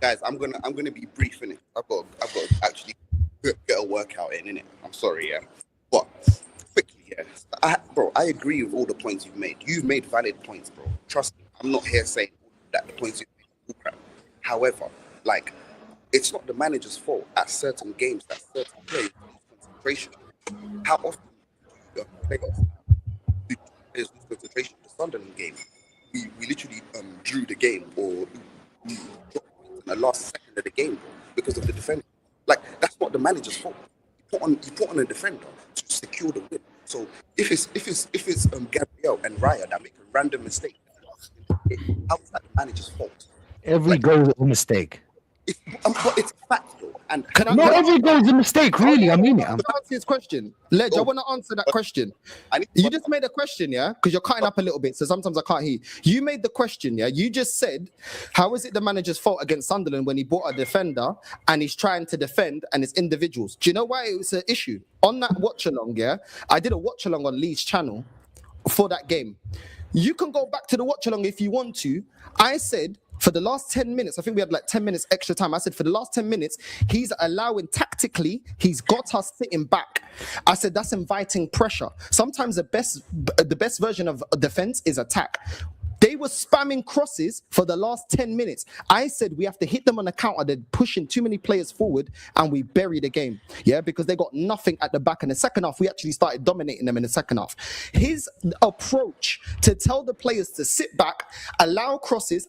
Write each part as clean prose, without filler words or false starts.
guys, I'm gonna be brief in it. I've got to actually get a workout in it. I'm sorry, yeah. But quickly, yeah. I agree with all the points you've made. You've made valid points, bro. Trust me. I'm not here saying that the points you've made are crap. However, like, it's not the manager's fault at certain games that certain players lose concentration. How often do players lose concentration? The Sunderland game, we literally drew the game, or we dropped points in the last second of the game, bro, because of the defender. Like, that's not the manager's fault. You put on a defender to secure the win. So if it's Gabriel and Raya that make a random mistake, how is that the manager's fault? Every goal is a mistake. But it's a fact, though. And not every goal is a mistake, really. I mean it. I want to answer his question. Ledge, I want to answer that question. You just made a question, yeah? Because you're cutting up a little bit, so sometimes I can't hear you. You made the question, yeah? You just said, how is it the manager's fault against Sunderland when he bought a defender and he's trying to defend and it's individuals? Do you know why it was an issue? On that watch-along, yeah? I did a watch-along on Lee's channel for that game. You can go back to the watch-along if you want to. I said, for the last 10 minutes, I think we had like 10 minutes extra time. I said, for the last 10 minutes, he's allowing tactically, he's got us sitting back. I said, that's inviting pressure. Sometimes the best version of defense is attack. They were spamming crosses for the last 10 minutes. I said we have to hit them on the counter. They're pushing too many players forward, and we bury the game. Yeah, because they got nothing at the back. In the second half, we actually started dominating them in the second half. His approach to tell the players to sit back, allow crosses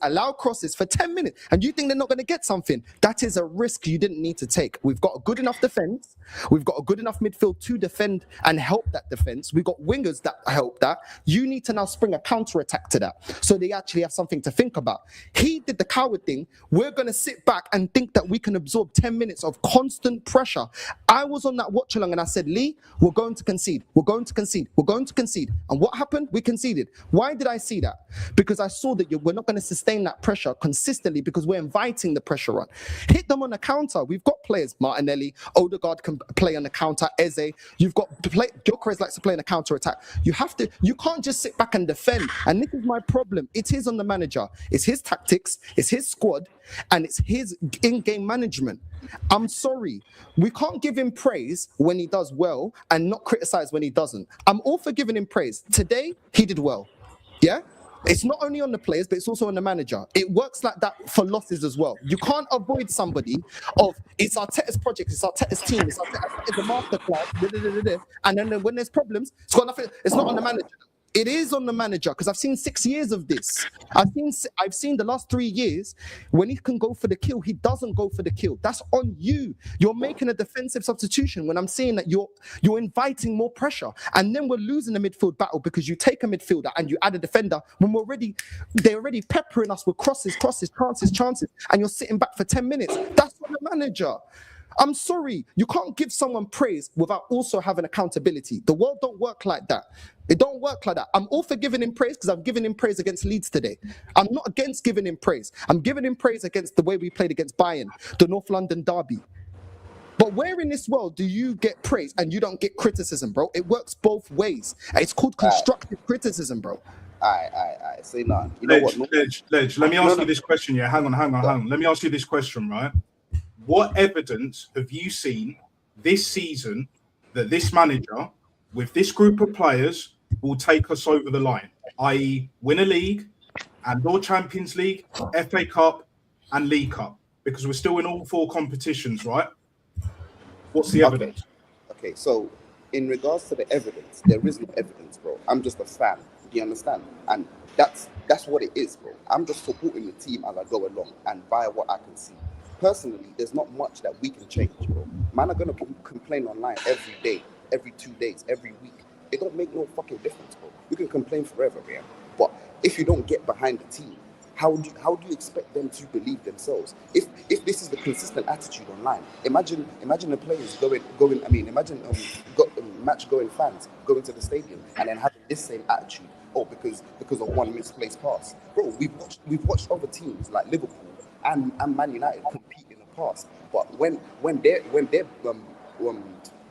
for 10 minutes, and you think they're not going to get something, that is a risk you didn't need to take. We've got a good enough defense. We've got a good enough midfield to defend and help that defense. We've got wingers that help that. You need to now spring a counter-attack to that, so they actually have something to think about. He did the coward thing. We're going to sit back and think that we can absorb 10 minutes of constant pressure. I was on that watch along and I said, Lee, we're going to concede. We're going to concede. We're going to concede. And what happened? We conceded. Why did I see that? Because I saw that we're not going to sustain that pressure consistently because we're inviting the pressure on. Hit them on the counter. We've got players, Martinelli, Ødegaard can play on the counter, Eze. You've got Gyökeres likes to play on the counter attack. You can't just sit back and defend. And this is my problem. It is on the manager. It's his tactics, it's his squad, and it's his in-game management. I'm sorry. We can't give him praise when he does well and not criticize when he doesn't. I'm all for giving him praise. Today, he did well. Yeah? It's not only on the players, but it's also on the manager. It works like that for losses as well. You can't avoid somebody of, it's Arteta's project, it's Arteta's team, it's the masterclass, and then when there's problems, it's got nothing. It's not on the manager. It is on the manager, because I've seen 6 years of this. I've seen the last 3 years, when he can go for the kill, he doesn't go for the kill. That's on you. You're making a defensive substitution when I'm saying that you're inviting more pressure. And then we're losing the midfield battle because you take a midfielder and you add a defender when they're already peppering us with crosses, chances, and you're sitting back for 10 minutes. That's on the manager. I'm sorry, you can't give someone praise without also having accountability. The world don't work like that. It don't work like that. I'm all for giving him praise because I've given him praise against Leeds today. I'm not against giving him praise. I'm giving him praise against the way we played against Bayern, the North London derby. But where in this world do you get praise and you don't get criticism, bro? It works both ways. It's called constructive criticism, bro. I say none. You know what? Ledge, let me ask you this question. Yeah, hang on. Let me ask you this question, right? What evidence have you seen this season that this manager, with this group of players, will take us over the line, i.e. win a league and/or Champions League, FA Cup and League Cup? Because we're still in all 4 competitions, right? What's the evidence? Okay, so in regards to the evidence, there is no evidence, bro. I'm just a fan. Do you understand? And that's what it is, bro. I'm just supporting the team as I go along and via what I can see. Personally, there's not much that we can change, bro. Man are going to complain online every day, every 2 days, every week. It don't make no fucking difference, bro. You can complain forever, man. But if you don't get behind the team, how do you expect them to believe themselves? If this is the consistent attitude online, imagine the players going. I mean, imagine match-going fans going to the stadium and then having this same attitude. Oh, because of one misplaced pass, bro. We've watched other teams like Liverpool and Man United compete in the past, but when their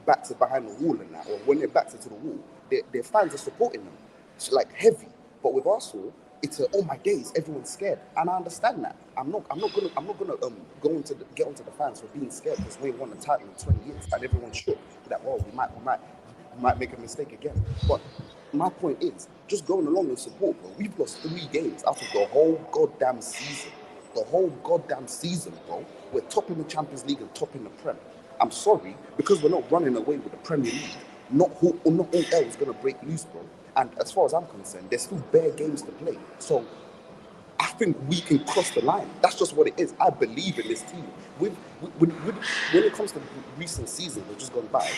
backs are behind the wall and that, or when their backs are to the wall, their fans are supporting them. It's like heavy. But with Arsenal, it's a, oh my days, everyone's scared, and I understand that. I'm not gonna get onto the fans for being scared because we won the title in 20 years and everyone's shook that we might make a mistake again. But my point is just going along and support, bro. We've lost 3 games out of the whole goddamn season. Bro. We're top in the Champions League and top in the Prem. I'm sorry, because we're not running away with the Premier League. Not all hell is gonna break loose, bro. And as far as I'm concerned, there's still bare games to play. So I think we can cross the line. That's just what it is. I believe in this team. When it comes to recent seasons that just gone by,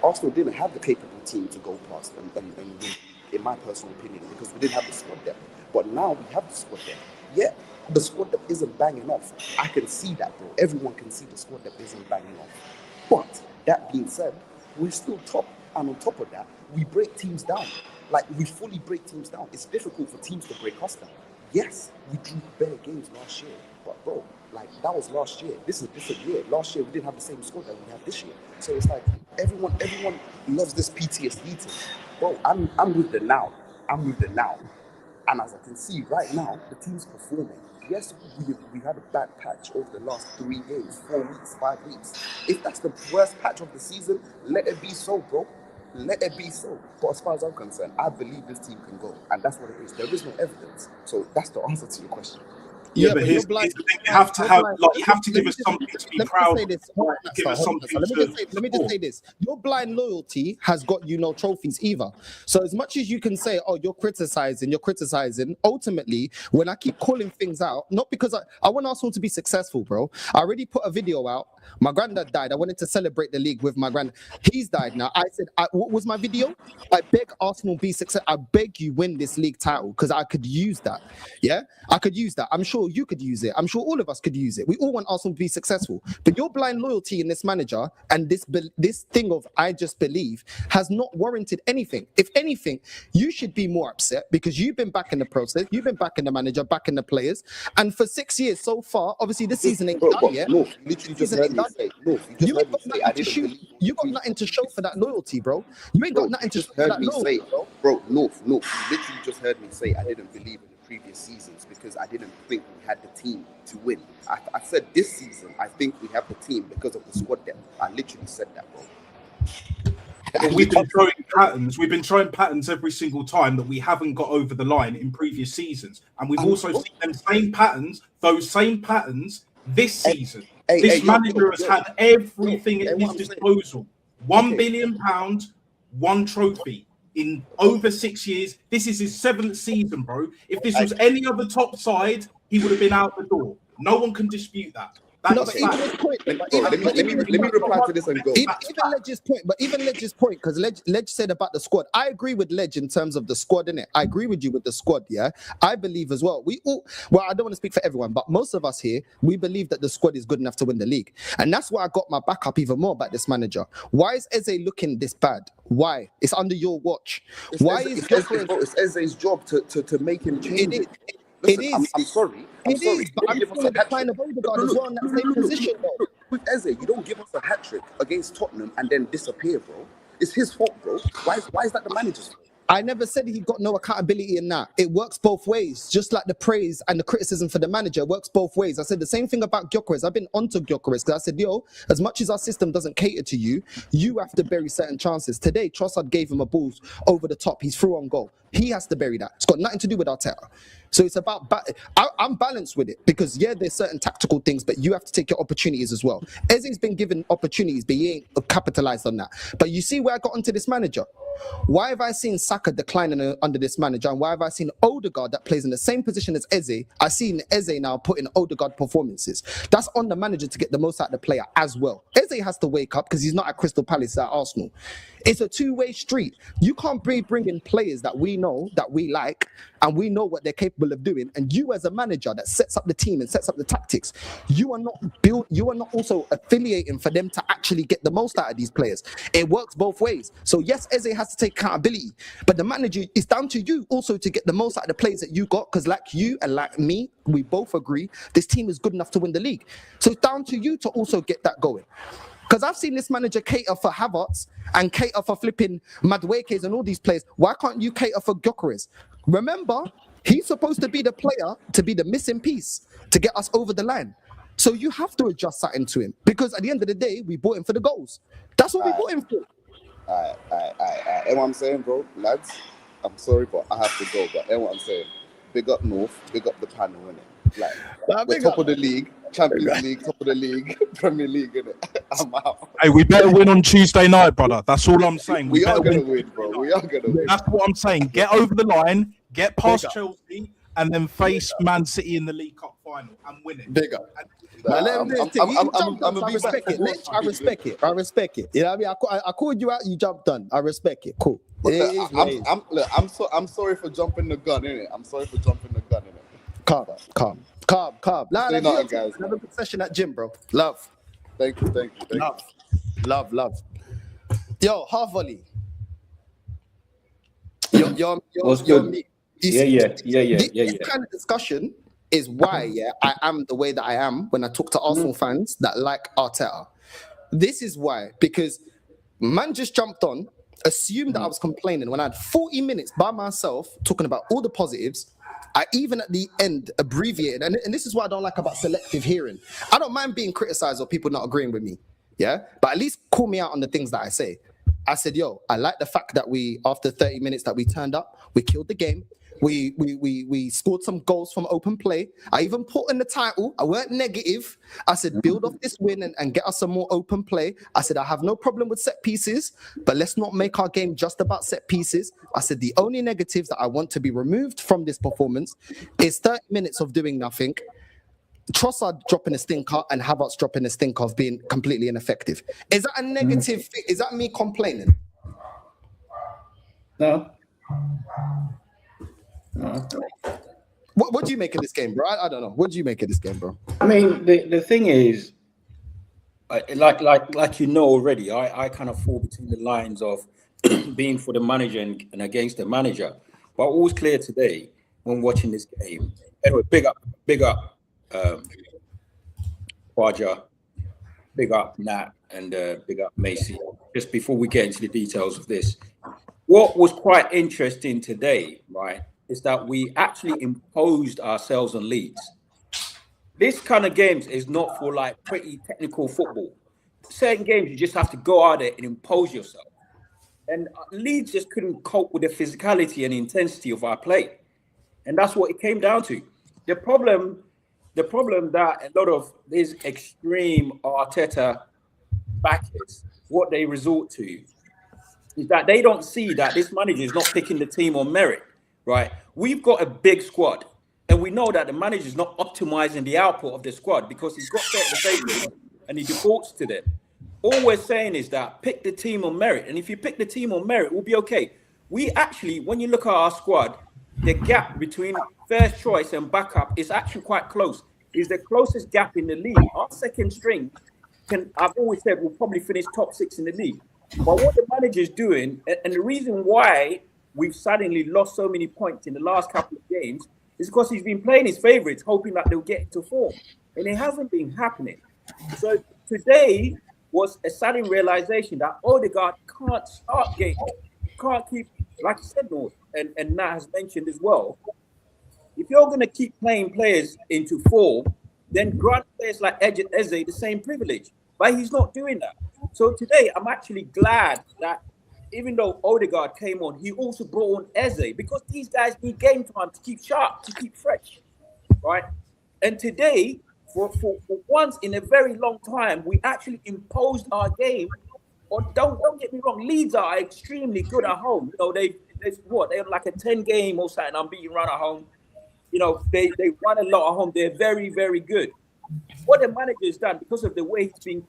Arsenal didn't have the capable team to go past and win, in my personal opinion, because we didn't have the squad depth. But now we have the squad depth. Yeah, the squad depth isn't banging off. I can see that, bro. Everyone can see the squad depth isn't banging off. But that being said, we're still top. And on top of that, we break teams down. Like, we fully break teams down. It's difficult for teams to break us down. Yes, we drew better games last year. But, bro, like, that was last year. This is a different year. Last year, we didn't have the same squad that we have this year. So it's like, everyone loves this PTSD thing. Bro, I'm with the now. And as I can see right now, the team's performing. Yes, we had a bad patch over the last 3 games, 4 weeks, 5 weeks. If that's the worst patch of the season, let it be so, bro. Let it be so. But as far as I'm concerned, I believe this team can go. And that's what it is. There is no evidence. So that's the answer to your question. Yeah, but here's the thing. You have to give us something to be proud of. Give us something Let me just say this. Your blind loyalty has got you no trophies either. So as much as you can say, oh, you're criticizing, ultimately, when I keep calling things out, not because I want Arsenal to be successful, bro. I already put a video out. My granddad died. I wanted to celebrate the league with my granddad. He's died now. I said, what was my video? I beg Arsenal be successful. I beg you win this league title because I could use that. Yeah, I could use that. I'm sure you could use it. I'm sure all of us could use it. We all want Arsenal to be successful. But your blind loyalty in this manager and this thing of I just believe has not warranted anything. If anything, you should be more upset because you've been back in the process. You've been back in the manager, back in the players. And for 6 years so far, obviously this season ain't done yet. No, literally just heard me say. No, you just heard me say I didn't believe. You got nothing to show for that loyalty, bro. You ain't got nothing to show for that loyalty, bro. No. You literally just heard me say I didn't believe in the previous seasons because I didn't think we had the team to win. I said this season I think we have the team because of the squad depth. I literally said that, bro. We've been showing patterns every single time that we haven't got over the line in previous seasons, and we've also seen those same patterns this season. This manager has had everything at his disposal. £1 billion, one trophy in over 6 years. This is his 7th season, bro. If this was any other top side, he would have been out the door. No one can dispute that. Let me reply to this and go. Even Ledge's point, because Ledge said about the squad. I agree with Ledge in terms of the squad, innit? I agree with you with the squad, yeah? I believe as well. I don't want to speak for everyone, but most of us here, we believe that the squad is good enough to win the league. And that's why I got my back up even more about this manager. Why is Eze looking this bad? Why? It's under your watch. It's Eze's job to make him change. Listen, it is. I'm sorry. It is, but I'm seeing the kind of Ødegaard as well in that same position, though. With Eze, you don't give us a hat-trick against Tottenham and then disappear, bro. It's his fault, bro. Why is that the manager's fault? I never said he got no accountability in that. It works both ways. Just like the praise and the criticism for the manager works both ways. I said the same thing about Gyökeres. I've been onto Gyökeres because I said, as much as our system doesn't cater to you, you have to bury certain chances. Today, Trossard gave him a ball over the top. He's through on goal. He has to bury that. It's got nothing to do with Arteta. So it's about, I'm balanced with it because, there's certain tactical things, but you have to take your opportunities as well. Eze's been given opportunities, but he ain't capitalized on that. But you see where I got onto this manager? Why have I seen Saka declining under this manager? And why have I seen Ødegaard that plays in the same position as Eze? I've seen Eze now put in Ødegaard performances. That's on the manager to get the most out of the player as well. Eze has to wake up because he's not at Crystal Palace, at Arsenal. It's a two-way street. You can't bring in players that we know, that we like, and we know what they're capable of doing. And you as a manager that sets up the team and sets up the tactics, you are not also affiliating for them to actually get the most out of these players. It works both ways. So yes, Eze has to take accountability, but the manager, it's down to you also to get the most out of the players that you got, because like you and like me, we both agree this team is good enough to win the league. So it's down to you to also get that going. Because I've seen this manager cater for Havertz and cater for flipping Maduekes and all these players. Why can't you cater for Gyökeres? Remember, He's supposed to be the player, to be the missing piece, to get us over the line. So you have to adjust something to him, because at the end of the day, we bought him for the goals. That's what we bought him for. And what I'm saying, bro, lads, I'm sorry, but I have to go. But what I'm saying, big up North, big up the panel, innit? Like, we're top of the league, Champions League, top of the league, Premier League, innit? I'm out. Hey, we better win on Tuesday night, brother. That's all I'm saying. We are going to win, bro. We are going to win. That's what I'm saying. Get over the line, get past Chelsea, and then face Man City in the League Cup final and win it. Bigger. I respect it. I respect it. You know what I mean? I called you out, you jumped on. I respect it. Cool. I'm sorry for jumping the gun, innit? I'm sorry for jumping the gun, innit? Calm. Say nothing, guys. Have a good session at gym, bro. Love. Thank you. Love. Yo, half volley. You're me. Yeah. This kind of discussion is why I am the way that I am when I talk to Arsenal fans that like Arteta. This is why, because man just jumped on, assumed that I was complaining when I had 40 minutes by myself talking about all the positives. I even at the end abbreviated, and this is what I don't like about selective hearing. I don't mind being criticized or people not agreeing with me, but at least call me out on the things that I say. I said, I like the fact that we, after 30 minutes that we turned up, we killed the game. We scored some goals from open play. I even put in the title. I weren't negative. I said, build off this win and get us some more open play. I said, I have no problem with set pieces, but let's not make our game just about set pieces. I said, the only negatives that I want to be removed from this performance is 30 minutes of doing nothing, Trossard dropping a stinker, and Havertz dropping a stinker of being completely ineffective. Is that a negative thing? Is that me complaining? No. What do you make of this game, bro? I don't know. What do you make of this game, bro? I mean, the thing is, like already, I kind of fall between the lines of being for the manager and against the manager. But what was clear today when watching this game, anyway, big up, Kwaja, big up Nat, and big up Macy. Just before we get into the details of this, what was quite interesting today, right, is that we actually imposed ourselves on Leeds. This kind of games is not for like pretty technical football. Certain games, you just have to go out there and impose yourself. And Leeds just couldn't cope with the physicality and intensity of our play. And that's what it came down to. The problem that a lot of these extreme Arteta backers, what they resort to, is that they don't see that this manager is not picking the team on merit. Right, we've got a big squad, and we know that the manager is not optimizing the output of the squad because he's got certain favorites and he defaults to them. All we're saying is that pick the team on merit, and if you pick the team on merit, we'll be okay. We actually, when you look at our squad, the gap between first choice and backup is actually quite close. It's the closest gap in the league. Our second string I've always said, will probably finish top 6 in the league. But what the manager is doing, and the reason why we've suddenly lost so many points in the last couple of games is because he's been playing his favourites, hoping that they'll get into form. And it hasn't been happening. So today was a sudden realization that Ødegaard can't start games. Can't keep, like you said, North, and Nat has mentioned as well, if you're going to keep playing players into form, then grant players like Eze the same privilege. But he's not doing that. So today, I'm actually glad that even though Ødegaard came on, he also brought on Eze because these guys need game time to keep sharp, to keep fresh, right? And today, for once in a very long time, we actually imposed our game. Or don't get me wrong, Leeds are extremely good at home. You know, they're like a 10-game or something unbeaten run at home. You know, they run a lot at home. They're very, very good. What the manager has done, because of the way he's been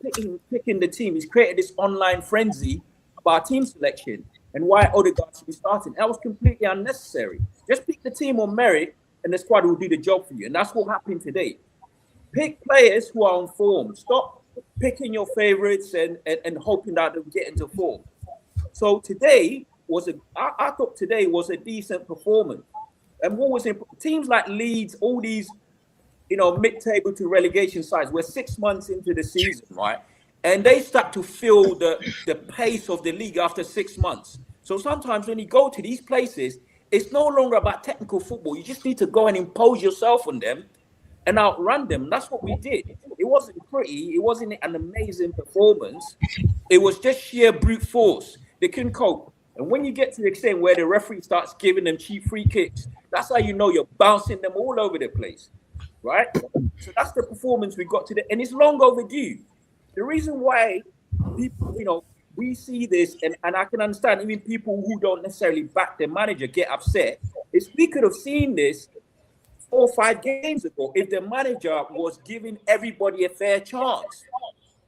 picking the team, he's created this online frenzy about team selection and why Ødegaard should be starting. That was completely unnecessary. Just pick the team on merit and the squad will do the job for you. And that's what happened today. Pick players who are on form. Stop picking your favorites and hoping that they'll get into form. So today I thought today was a decent performance. And what was important, teams like Leeds, all these, you know, mid-table to relegation sides, we're 6 months into the season, right? And they start to feel the pace of the league after 6 months. So sometimes when you go to these places, It's no longer about technical football. You just need to go and impose yourself on them and outrun them. That's what we did. It wasn't pretty. It wasn't an amazing performance. It was just sheer brute force. They couldn't cope. And when you get to the extent where the referee starts giving them cheap free kicks, that's how you know you're bouncing them all over the place, right? So that's the performance we got today, and it's long overdue. The reason why people, we see this, and I can understand even people who don't necessarily back their manager get upset, is we could have seen this 4 or 5 games ago if the manager was giving everybody a fair chance.